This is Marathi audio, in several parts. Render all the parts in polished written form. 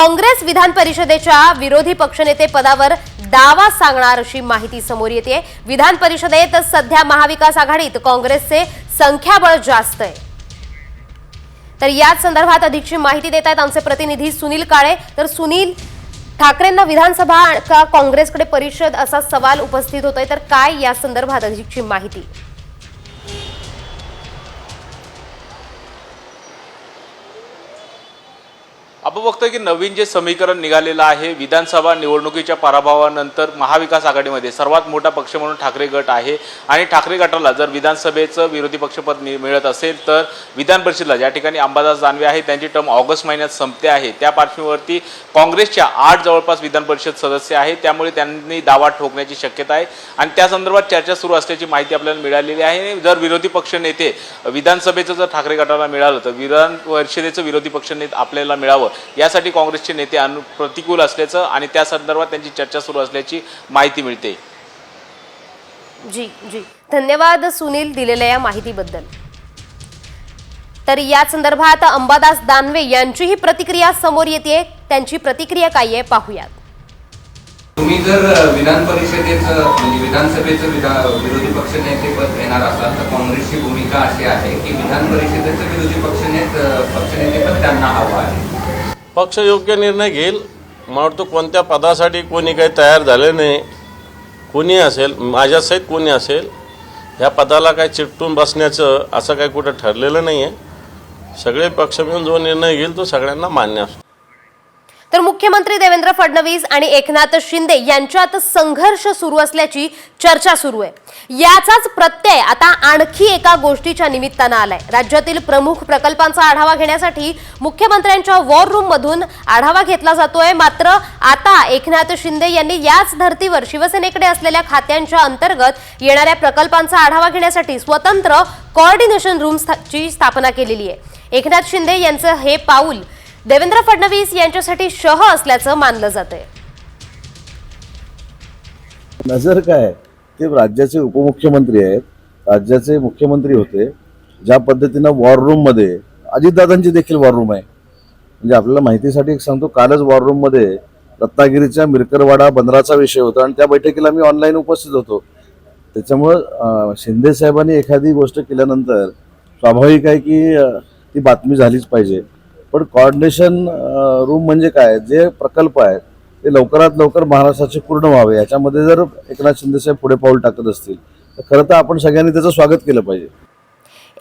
काँग्रेस विधान परिषदेच्या विरोधी पक्षनेते पदावर दावा सांगणार अशी माहिती समोर येते। विधान परिषदेत सध्या महाविकास आघाडीत काँग्रेसचे संख्याबळ जास्त आहे। तर याच संदर्भात अधिकची माहिती देत आहेत आमचे प्रतिनिधी सुनील काळे। तर सुनील, ठाकरेंना विधानसभा का काँग्रेसकडे परिषद असा सवाल उपस्थित होतोय, तर काय या संदर्भात अधिकची माहिती? आपण बघतोय की नवीन जे समीकरण निघालेलं आहे, विधानसभा निवडणुकीच्या पराभवानंतर महाविकास आघाडीमध्ये सर्वात मोठा पक्ष म्हणून ठाकरे गट आहे आणि ठाकरे गटाला जर विधानसभेचं विरोधी पक्षपद मिळत असेल तर विधान परिषदेला ज्या ठिकाणी अंबादास दानवे आहे त्यांची टर्म ऑगस्ट महिन्यात संपते आहे, त्या पार्श्वभूमीवरती काँग्रेसच्या 8 जवळपास विधान परिषद सदस्य आहेत, त्यामुळे त्यांनी दावा ठोकण्याची शक्यता आहे आणि त्या संदर्भात चर्चा सुरू असल्याची माहिती आपल्याला मिळालेली आहे। जर विरोधी पक्ष नेते विधानसभेचं जर ठाकरे गटाला मिळालं तर विधान परिषदेचं विरोधी पक्ष नेते आपल्याला मिळावं यासाठी काँग्रेसचे नेते प्रतिकूल असल्याचं आणि त्या संदर्भात त्यांची चर्चा सुरू असल्याची माहिती मिळते। जी धन्यवाद सुनील दिलेल्या या माहितीबद्दल। तर या संदर्भात अंबादास दानवे यांचीही प्रतिक्रिया समोर येते, त्यांची प्रतिक्रिया काय आहे पाहूयात। तुम्ही जर विधान परिषदेचं म्हणजे विधानसभेचं विरोधी पक्षनेतेपद येणार असाल तर काँग्रेसची भूमिका अशी आहे की विधान परिषदेचं विरोधी पक्षनेतेपद त्यांना हवं आहे। पक्ष योग्य निर्णय घेईल। मला वाटतं कोणत्या पदासाठी कोणी काही तयार झाले नाही, कोणी असेल माझ्यासहित कोणी असेल ह्या पदाला काही चिकटून बसण्याचं असं काही कुठं ठरलेलं नाही आहे। सगळे पक्ष मिळून जो निर्णय घेईल तो सगळ्यांना मान्य असतो। तर मुख्यमंत्री देवेंद्र फडणवीस आणि एकनाथ शिंदे यांच्यात संघर्ष सुरू असल्याची चर्चा सुरू आहे। याचाच प्रत्यय आता आणखी एका गोष्टीच्या निमित्तानं आलाय। राज्यातील प्रमुख प्रकल्पांचा आढावा घेण्यासाठी मुख्यमंत्र्यांच्या वॉर रूम मधून आढावा घेतला जातोय। मात्र आता एकनाथ शिंदे यांनी याच धर्तीवर शिवसेनेकडे असलेल्या खात्यांच्या अंतर्गत येणाऱ्या प्रकल्पांचा आढावा घेण्यासाठी स्वतंत्र कोऑर्डिनेशन रूमची स्थापना केलेली आहे। एकनाथ शिंदे यांचं हे पाऊल देवेंद्र फडणवीस यांच्यासाठी शह असल्याचं मानलं जातंय। नजर काय, ते राज्याचे उपमुख्यमंत्री आहेत, राज्याचे मुख्यमंत्री होते। ज्या पद्धतीनं वॉर रूम मध्ये अजितदादांची देखील वॉर रूम आहे, म्हणजे आपल्याला माहितीसाठी एक सांगतो, कालच वॉर रूम मध्ये रत्नागिरीच्या मिरकरवाडा बंदराचा विषय होता आणि त्या बैठकीला मी ऑनलाईन उपस्थित होतो। त्याच्यामुळं शिंदे साहेबांनी एखादी गोष्ट केल्यानंतर स्वाभाविक आहे की ती बातमी झालीच पाहिजे। पण कोऑर्डिनेशन रूम म्हणजे काय, जे प्रकल्प आहेत ते लवकरात लवकर महाराष्ट्राचे पूर्ण व्हावे, याच्यामध्ये जर एकनाथ शिंदे साहेब पुढे पाऊल टाकत असतील तर खरं तर आपण सगळ्यांनी त्याचं स्वागत केलं पाहिजे।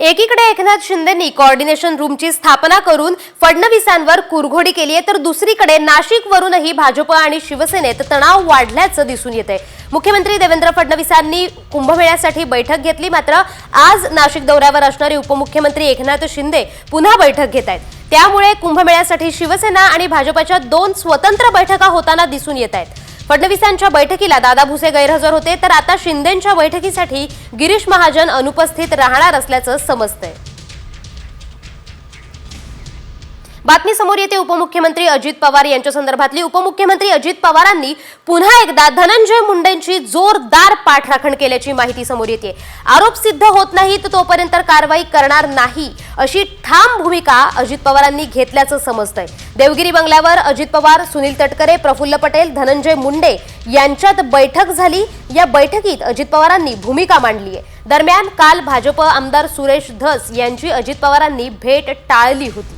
एकीकडे एकनाथ शिंदेंनी कोऑर्डिनेशन रूमची स्थापना करून फडणवीसांवर कुरघोडी केली आहे, तर दुसरीकडे नाशिकवरूनही भाजप आणि शिवसेनेत तणाव वाढल्याचं दिसून येतंय। मुख्यमंत्री देवेंद्र फडणवीसांनी कुंभमेळ्यासाठी बैठक घेतली, मात्र आज नाशिक दौऱ्यावर असणारे उपमुख्यमंत्री एकनाथ शिंदे पुन्हा बैठक घेत आहेत। त्यामुळे कुंभमेळ्यासाठी शिवसेना आणि भाजपच्या 2 स्वतंत्र बैठका होताना दिसून येत आहेत। फडणवीसांच्या बैठकीला दादा भुसे गैरहजर होते, तर आता शिंदेंच्या बैठकीसाठी गिरीश महाजन अनुपस्थित राहणार असल्याचं समजतंय। बातमी समोर येते उपमुख्यमंत्री अजित पवार यांच्या संदर्भातली। उपमुख्यमंत्री अजित पवारांनी पुन्हा एकदा धनंजय मुंडेंची जोरदार पाठराखण केल्याची माहिती समोर येते। आरोप सिद्ध होत नाहीत तोपर्यंत कारवाई करणार नाही अशी ठाम भूमिका अजित पवारांनी घेतल्याचं समजतंय। देवगिरी बंगल्यावर अजित पवार, सुनील तटकरे, प्रफुल्ल पटेल, धनंजय मुंडे यांच्यात बैठक झाली। या बैठकीत अजित पवारांनी भूमिका मांडली आहे। दरम्यान काल भाजप आमदार सुरेश धस यांची अजित पवारांनी भेट टाळली होती।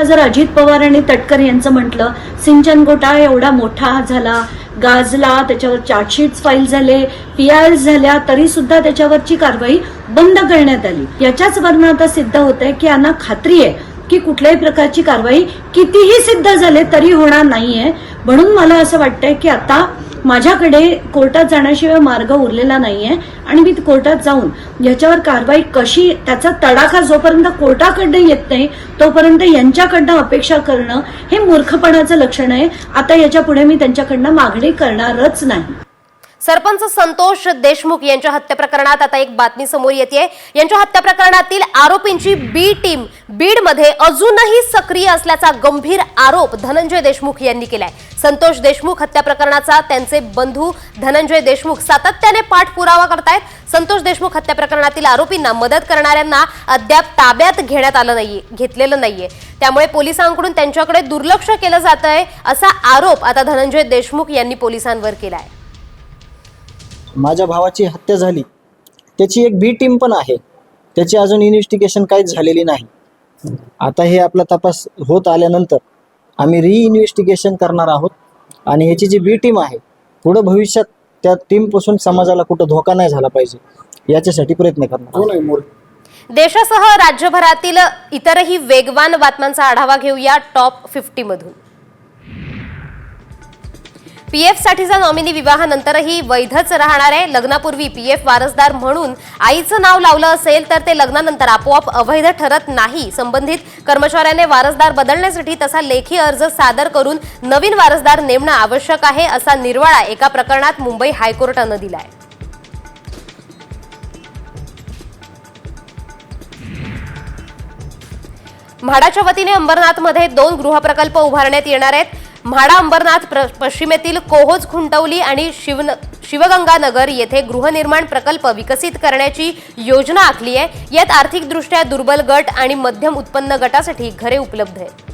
जर अजित पवार आणि तटकरे यांचं म्हटलं, सिंचन घोटाळा एवढा मोठा झाला, गाजला, त्याच्यावर चार्जशीट्स फाईल झाले, PILs झाल्या, तरी सुद्धा त्याच्यावरची कारवाई बंद करण्यात आली। याच्याच वरून आता सिद्ध होतंय की यांना खात्री आहे की कुठल्याही प्रकारची कारवाई कितीही सिद्ध झाले तरी होणार नाहीये। म्हणून मला असं वाटतंय की आता माझ्याकडे कोर्टात जाण्याशिवाय मार्ग उरलेला नाहीये आणि मी कोर्टात जाऊन याच्यावर कारवाई कशी, त्याचा तडाखा जोपर्यंत कोर्टाकडनं येत नाही तोपर्यंत यांच्याकडनं अपेक्षा करणं हे मूर्खपणाचं लक्षण आहे। आता याच्या पुढे मी त्यांच्याकडनं मागणी करणारच नाही। सरपंच संतोष देशमुख यांच्या हत्या प्रकरणात आता एक बातमी समोर येते। यांच्या हत्या प्रकरणातील आरोपींची बी टीम बीडमध्ये अजूनही सक्रिय असल्याचा गंभीर आरोप धनंजय देशमुख यांनी केलाय। संतोष देशमुख हत्या प्रकरणाचा त्यांचे बंधू धनंजय देशमुख सातत्याने पाठपुरावा करतायत। संतोष देशमुख हत्या प्रकरणातील आरोपींना मदत करणाऱ्यांना अद्याप ताब्यात घेतलेलं नाहीये, त्यामुळे पोलिसांकडून त्यांच्याकडे दुर्लक्ष केलं जातंय असा आरोप आता धनंजय देशमुख यांनी पोलिसांवर केलाय। माझ्या भावाची हत्या झाली, त्याची एक बी टीम पण आहे, त्याची अजून इन्व्हेस्टिगेशन काहीच झालेली नाही। आता हे आपला तपास होत आल्यानंतर आम्ही इन्व्हेस्टिगेशन करणार आहोत आणि ह्याची जी बी टीम आहे पुढं भविष्यात त्या टीमपासून समाजाला कुठं धोका नाही झाला पाहिजे याच्यासाठी प्रयत्न करणार। देशासह राज्यभरातील इतरही वेगवान बातम्यांचा आढावा घेऊया टॉप 50 मधून। पीएफ साठीचा नॉमिनी विवाहानंतरही वैधच राहणार आहे। लग्नापूर्वी पीएफ वारसदार म्हणून आईचं नाव लावलं असेल तर ते लग्नानंतर आपोआप अवैध ठरत नाही। संबंधित कर्मचाऱ्याने वारसदार बदलण्यासाठी तसा लेखी अर्ज सादर करून नवीन वारसदार नेमणं आवश्यक आहे असा निर्वाळा एका प्रकरणात मुंबई हायकोर्टानं दिलाय। म्हाडाच्या वतीने अंबरनाथमध्ये 2 गृहप्रकल्प उभारण्यात येणार आहेत। म्हाडा अंबरनाथ पश्चिमेतील कोहोज खुंटवली आणि शिवगंगा नगर येथे गृहनिर्माण प्रकल्प विकसित करण्याची योजना आखली आहे। यात आर्थिकदृष्ट्या दुर्बल गट आणि मध्यम उत्पन्न गटासाठी घरे उपलब्ध आहेत।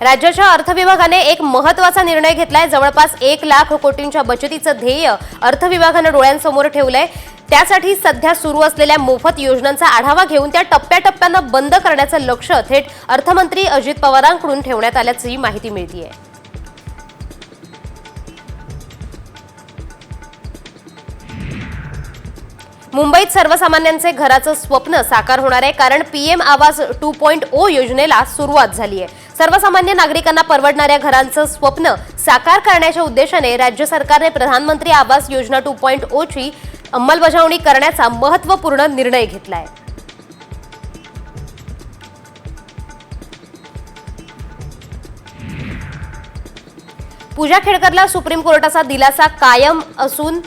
राज्याच्या अर्थ विभागाने एक महत्त्वाचा निर्णय घेतलाय। जवळपास 1 लाख कोटींच्या बचतीचं ध्येय अर्थ विभागाने डोळ्यांसमोर ठेवलंय। त्यासाठी सध्या सुरू असलेल्या मोफत योजनांचा आढावा घेऊन त्या टप्प्याटप्प्यानं बंद करण्याचं लक्ष्य थेट अर्थमंत्री अजित पवारांकडून ठेवण्यात आल्याची माहिती मिळतेय। मुंबईत सर्वसामान्यांचे घराचं स्वप्न साकार होणार आहे, कारण पीएम आवास 2.0 योजनेला सुरुवात झाली आहे। सर्वसामान्य नागरिकांना परवडणाऱ्या घरांचं स्वप्न साकार करण्याच्या उद्देशाने राज्य सरकारने प्रधानमंत्री आवास योजना 2.0 ची अंमलबजावणी करण्याचा महत्त्वपूर्ण निर्णय घेतलाय। पूजा खेडकरला सुप्रीम कोर्टाचा दिलासा कायम असून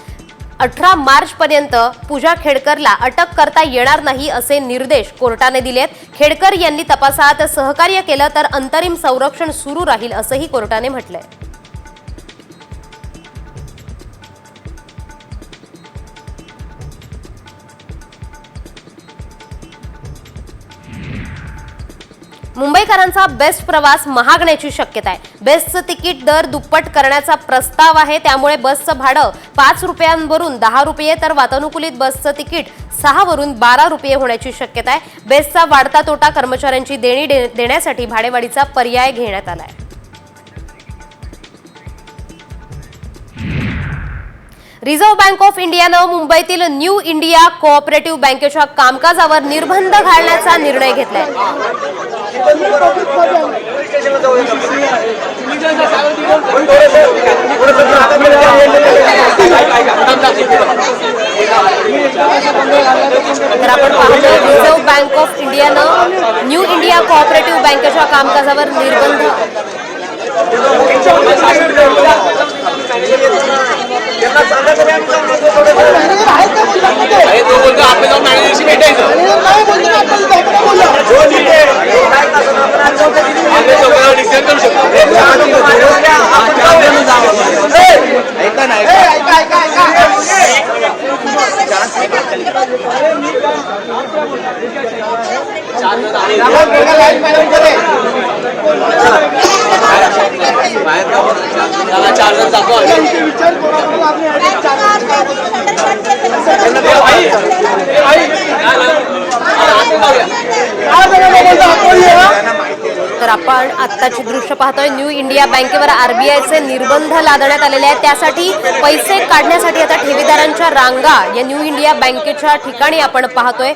18 मार्च पर्यंत पूजा खेडकरला अटक करता येणार नाही असे निर्देश कोर्टाने दिलेत। खेडकर यांनी तपासात सहकार्य केलं तर अंतरिम संरक्षण सुरू राहील असंही कोर्टाने म्हटलंय। मुंबईकरांचा बेस्ट प्रवास महागण्याची शक्यता आहे। बेस्टचं तिकीट दर दुप्पट करण्याचा प्रस्ताव आहे, त्यामुळे बसचं भाडं 5 रुपयांवरून 10 रुपये तर वातानुकूलित बसचं तिकीट 6 वरून 12 रुपये होण्याची शक्यता आहे। बेस्टचा वाढता तोटा कर्मचाऱ्यांची देणी देण्यासाठी भाडेवाढीचा पर्याय घेण्यात आलाय। रिझर्व्ह बँक ऑफ इंडियानं मुंबईतील न्यू इंडिया कोऑपरेटिव्ह बँकेच्या कामकाजावर निर्बंध घालण्याचा निर्णय घेतलाय। तर आपण पाहतो रिझर्व्ह बँक ऑफ इंडियानं न्यू इंडिया कोऑपरेटिव्ह बँकेच्या कामकाजावर निर्बंध तर आपण आत्ताची दृश्य पाहतोय। न्यू इंडिया बँकेवर आरबीआयचे निर्बंध लादण्यात आलेले आहेत। त्यासाठी पैसे काढण्यासाठी आता ठेवीदारांच्या रांगा या न्यू इंडिया बँकेच्या ठिकाणी आपण पाहतोय।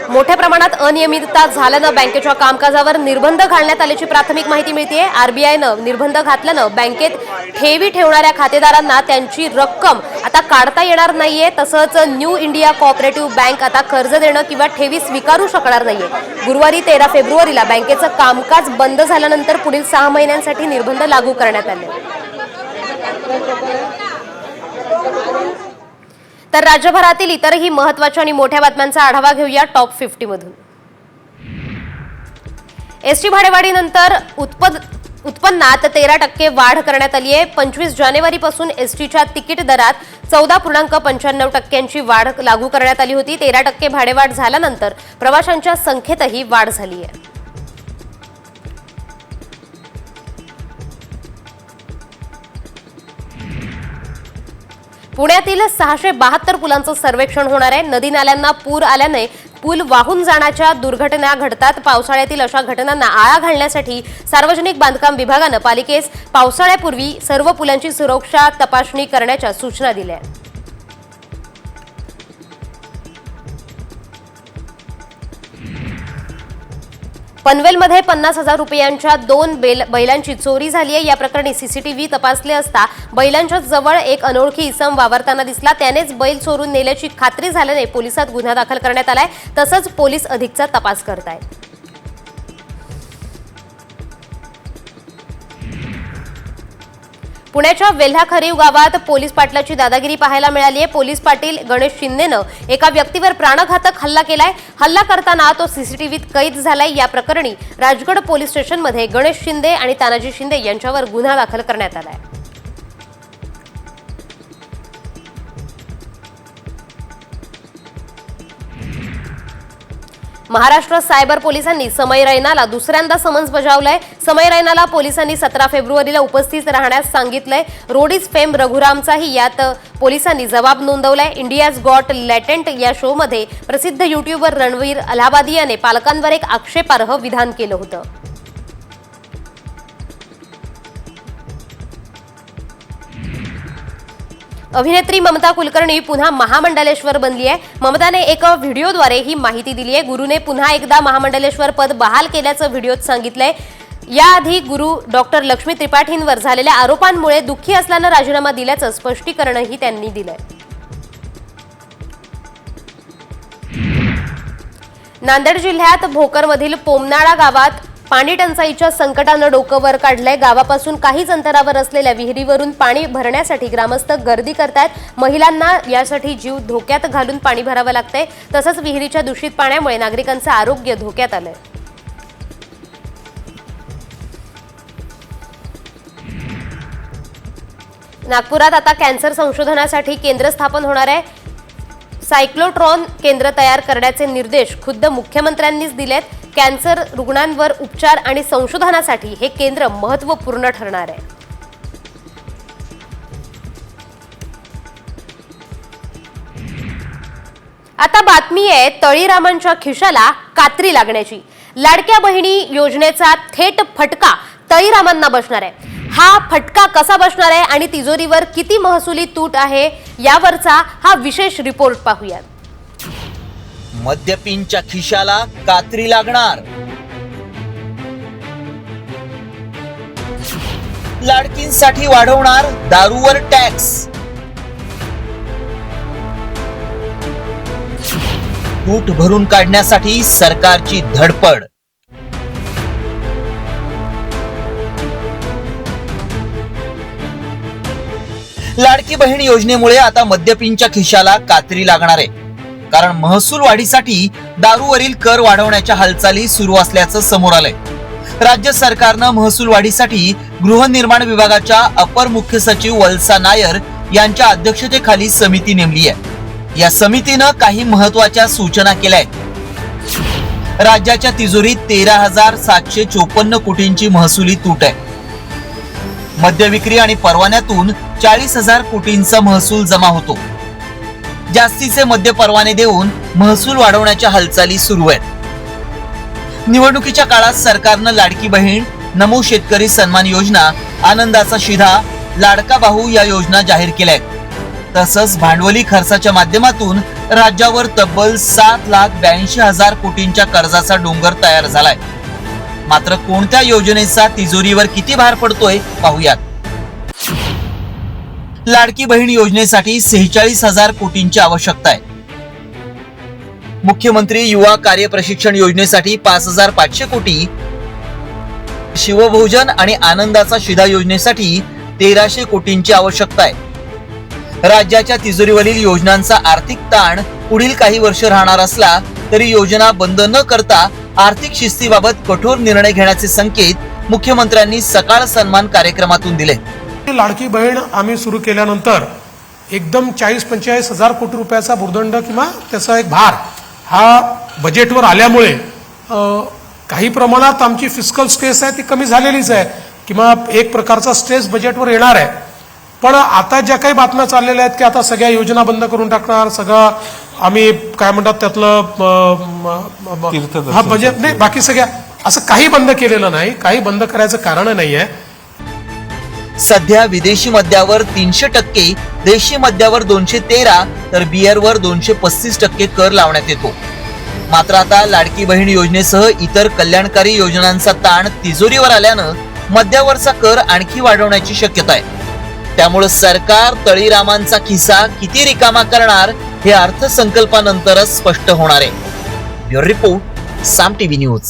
मोठ्या प्रमाणात अनियमितता झाल्यानं बँकेच्या कामकाजावर निर्बंध घालण्यात आल्याची प्राथमिक माहिती मिळते. आरबीआयनं निर्बंध घातल्यानं बँकेत ठेवी ठेवणाऱ्या खातेदारांना त्यांची रक्कम आता काढता येणार नाहीये. तसंच न्यू इंडिया कोऑपरेटिव्ह बँक आता कर्ज देणं किंवा ठेवी स्वीकारू शकणार नाहीये. गुरुवारी 13 फेब्रुवारीला बँकेचं कामकाज बंद झाल्यानंतर पुढील 6 महिन्यांसाठी निर्बंध लागू करण्यात आले. तर राज्यभरातील इतरही महत्त्वाच्या आणि मोठ्या बातम्यांचा आढावा घेऊया टॉप 50 मधून. एसटी भाडेवाढीनंतर उत्पन्नात 13% वाढ करण्यात आली आहे. 25 जानेवारीपासून एसटीच्या तिकीट दरात 14.95% वाढ लागू करण्यात आली होती. 13% भाडेवाढ झाल्यानंतर प्रवाशांच्या संख्येतही वाढ झाली आहे. पुण्यातील 672 पुलांचं सर्वेक्षण होणार आहे. नदी नाल्यांना पूर आल्याने पूल वाहून जाण्याच्या दुर्घटना घडतात. पावसाळ्यातील अशा घटनांना आळा घालण्यासाठी सार्वजनिक बांधकाम विभागानं पालिकेस पावसाळ्यापूर्वी सर्व पुलांची सुरक्षा तपासणी करण्याच्या सूचना दिल्या आहेत. पनवेलमध्ये 50,000 रुपयांच्या 2 बैलांची चोरी झाली आहे. या प्रकरणी सीसीटीव्ही तपासले असता बैलांच्या जवळ एक अनोळखी इसम वावरताना दिसला. त्यानेच बैल चोरून नेल्याची खात्री झाल्याने पोलिसात गुन्हा दाखल करण्यात आलाय. तसंच पोलीस अधिकचा तपास करतायत. पुण्याच्या वेल्हा खरीव गावात पोलीस पाटलाची दादागिरी पाहायला मिळाली आहे. पोलीस पाटील गणेश शिंदेनं एका व्यक्तीवर प्राणघातक हल्ला केलाय. हल्ला करताना तो सीसीटीव्हीत कैद झालाय. या प्रकरणी राजगड पोलीस स्टेशनमध्ये गणेश शिंदे आणि तानाजी शिंदे यांच्यावर गुन्हा दाखल करण्यात आलाय. महाराष्ट्र सायबर पोलिसांनी समय रैनाला दुसऱ्यांदा समन्स बजावलंय. समय रैनाला पोलिसांनी 17 फेब्रुवारीला उपस्थित राहण्यास सांगितलंय. रोडीज फेम रघुरामचाही यात पोलिसांनी जबाब नोंदवलाय. इंडियाज गॉट लॅटेंट या शोमध्ये प्रसिद्ध युट्यूबर रणवीर अलाहाबादी याने पालकांवर एक आक्षेपार्ह विधान केलं होतं. अभिनेत्री ममता कुलकर्णी पुन्हा महामंडलेश्वर बनली आहे. ममताने एक व्हिडिओद्वारे ही माहिती दिली आहे. गुरुने पुन्हा एकदा महामंडलेश्वर पद बहाल केल्याचं व्हिडिओत सांगितलंय. याआधी गुरु डॉक्टर लक्ष्मी त्रिपाठींवर झालेल्या आरोपांमुळे दुःखी असल्यानं राजीनामा दिल्याचं स्पष्टीकरणही त्यांनी दिलंय. नांदेड जिल्ह्यात भोकरमधील पोमनाळा गावात पाणी टंचाईच्या संकटानं डोकं वर काढलंय. गावापासून काहीच अंतरावर असलेल्या विहिरीवरून पाणी भरण्यासाठी ग्रामस्थ गर्दी करतायत. महिलांना यासाठी जीव धोक्यात घालून पाणी भरावं लागतंय. तसंच विहिरीच्या दूषित पाण्यामुळे नागरिकांचं आरोग्य धोक्यात आलंय. नागपुरात आता कॅन्सर संशोधनासाठी केंद्र स्थापन होणार आहे. सायक्लोट्रॉन केंद्र तयार करण्याचे निर्देश खुद्द मुख्यमंत्र्यांनीच दिलेत. कॅन्सर रुग्णांवर उपचार आणि संशोधनासाठी हे केंद्र महत्त्वपूर्ण ठरणार आहे. आता बातमी आहे तळीरामांच्या खिशाला कात्री लागण्याची. लाडक्या बहिणी योजनेचा थेट फटका तळीरामांना बसणार आहे. हा फटका कसा बसणार आहे आणि तिजोरीवर किती महसुली तूट आहे यावरचा हा विशेष रिपोर्ट पाहूयात. मद्यपींच्या खिशाला कात्री लागणार. लाडकींसाठी वाढवणार दारूवर टॅक्स. तूट भरून काढण्यासाठी सरकारची धडपड. लाडकी बहीण योजनेमुळे आता मद्यपींच्या खिशाला कात्री लागणार आहे. कारण महसूल वाढीसाठी दारूवरील कर वाढवण्याच्या हालचाली सुरू असल्याचं समोर आलंय. राज्य सरकारनं महसूल वाढीसाठी गृहनिर्माण विभागाच्या अपर मुख्य सचिव वल्सा नायर यांच्या अध्यक्षतेखाली समिती नेमली आहे. या समितीनं काही महत्त्वाच्या सूचना केल्या आहेत. राज्याच्या तिजोरीत 13,754 कोटींची महसुली तूट आहे. मद्य विक्री आणि परवान्यातून 40,000 कोटींचा महसूल जमा होतो. जास्तीचे मद्य परवाने देऊन महसूल वाढवण्याच्या हालचाली सुरू आहेत. निवडणुकीच्या काळात सरकारनं लाडकी बहीण, नमो शेतकरी सन्मान योजना, आनंदाचा शिधा, लाडका बाहू या योजना जाहीर केल्या आहेत. तसंच भांडवली खर्चाच्या माध्यमातून राज्यावर तब्बल 7,82,000 कोटींच्या कर्जाचा डोंगर तयार झालाय. मात्र कोणत्या योजनेचा तिजोरीवर किती भार पडतोय पाहूयात. लाडकी बहीण योजनेसाठी 46,000 कोटींची आवश्यकता आहे. मुख्यमंत्री युवा कार्य प्रशिक्षण योजनेसाठी 5,500 कोटी, शिवभोजन आणि आनंदाचा शिधा योजनेसाठी 1,300 कोटींची आवश्यकता आहे. राज्याच्या तिजोरीवरील योजनांचा आर्थिक ताण पुढील काही वर्ष राहणार असला तरी योजना बंद न करता आर्थिक शिस्तीबाबत कठोर निर्णय घेण्याचे संकेत मुख्यमंत्र्यांनी सकाळ सन्मान कार्यक्रमातून दिले. लाडकी बहीण आम्ही सुरू केल्यानंतर एकदम 40-45 हजार कोटी रुपयाचा भुर्दंड किंवा त्याचा एक भार हा बजेटवर आल्यामुळे काही प्रमाणात आमची फिस्कल स्ट्रेस आहे ती कमी झालेलीच आहे किंवा एक प्रकारचा स्ट्रेस बजेटवर येणार आहे. पण आता ज्या काही बातम्या चाललेल्या आहेत की आता सगळ्या योजना बंद करून टाकणार, सगळं आम्ही काय म्हणतात त्यातलं हा बजेट नाही, बाकी सगळ्या असं काही बंद केलेलं नाही, काही बंद करायचं कारण नाही आहे. सध्या विदेशी मद्यावर 300%, देशी मद्यावर 213 तर बिअरवर 235% कर लावण्यात येतो. मात्र आता लाडकी बहीण योजनेसह इतर कल्याणकारी योजनांचा ताण तिजोरीवर आल्यानं मद्यावरचा कर आणखी वाढवण्याची शक्यता आहे. त्यामुळे सरकार तळीरामांचा खिसा किती रिकामा करणार हे अर्थसंकल्पानंतरच स्पष्ट होणार आहे. ब्युरो रिपोर्ट, साम टीव्ही न्यूज.